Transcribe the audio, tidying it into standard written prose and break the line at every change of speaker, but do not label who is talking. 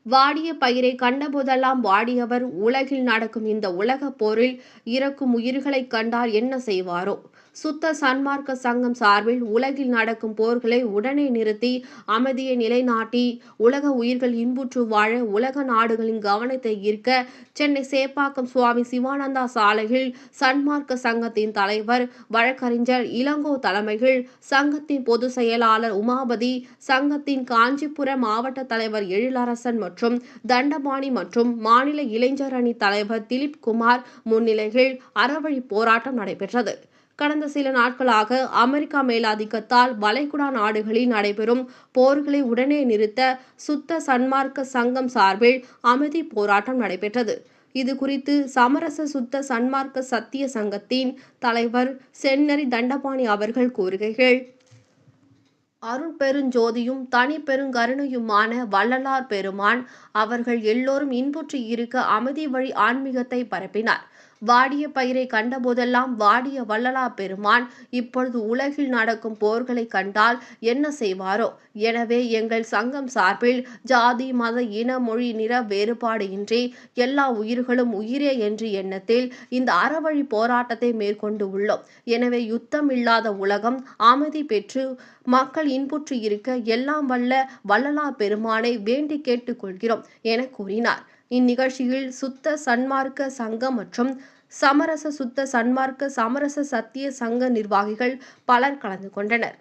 வாடிய பயிரை கண்டபோதெல்லாம் வாடியவர் உலகில் நடக்கும் இந்த உலகப் போரில் இறக்கும் உயிர்களைக் கண்டால் என்ன செய்வாரோ? சுத்த சன்மார்க்க சங்கம் சார்பில் உலகில் நடக்கும் போர்களை உடனே நிறுத்தி அமைதியை நிலைநாட்டி உலக உயிர்கள் இன்புற்று வாழ உலக நாடுகளின் கவனத்தை ஈர்க்க சென்னை சேப்பாக்கம் சுவாமி சிவானந்தா சாலையில் சன்மார்க்க சங்கத்தின் தலைவர் வழக்கறிஞர் இளங்கோ தலைமையில் சங்கத்தின் பொதுச் செயலாளர் உமாபதி, சங்கத்தின் காஞ்சிபுரம் மாவட்ட தலைவர் எழிலரசன் மற்றும் தண்டபாணி மற்றும் மாநில இளைஞர் அணி தலைவர் திலீப் குமார் முன்னிலையில் அறவழி போராட்டம் நடைபெற்றது. கடந்த சில நாட்களாக அமெரிக்கா மேலாதிக்கத்தால் வளைகுடா நாடுகளில் நடைபெறும் போர்களை உடனே நிறுத்த சுத்த சன்மார்க்க சங்கம் சார்பில் அமைதி போராட்டம் நடைபெற்றது. இது குறித்து சமரச சுத்த சன்மார்க்க சத்திய சங்கத்தின் தலைவர் செந்நெறி தண்டபாணி அவர்கள் கூறுகையில், அருள் பெருஞ்சோதியும் தனி பெருங்கருணையுமான வள்ளலார் பெருமான் அவர்கள் எல்லோரும் இன்புற்று இருக்க அமைதி வழி ஆன்மீகத்தை பரப்பினார். வாடிய பயிரை கண்டபோதெல்லாம் வாடிய வள்ளலார் பெருமான் இப்பொழுது உலகில் நடக்கும் போர்களை கண்டால் என்ன செய்வாரோ? எனவே எங்கள் சங்கம் சார்பில் ஜாதி மத இன மொழி நிற வேறுபாடு இன்றி எல்லா உயிர்களும் உயிரே என்ற எண்ணத்தில் இந்த அறவழி போராட்டத்தை மேற்கொண்டு உள்ளோம். எனவே யுத்தம் இல்லாத உலகம் அமைதி பெற்று மக்கள் இன்புற்று இருக்க எல்லாம் வல்ல வள்ளலார் பெருமானை வேண்டி கேட்டுக்கொள்கிறோம் என கூறினார். இந்நிகழ்ச்சியில் சுத்த சன்மார்க்க சங்கம் மற்றும் சமரச சுத்த சன்மார்க்க சமரச சத்திய சங்க நிர்வாகிகள் பலர் கலந்து கொண்டனர்.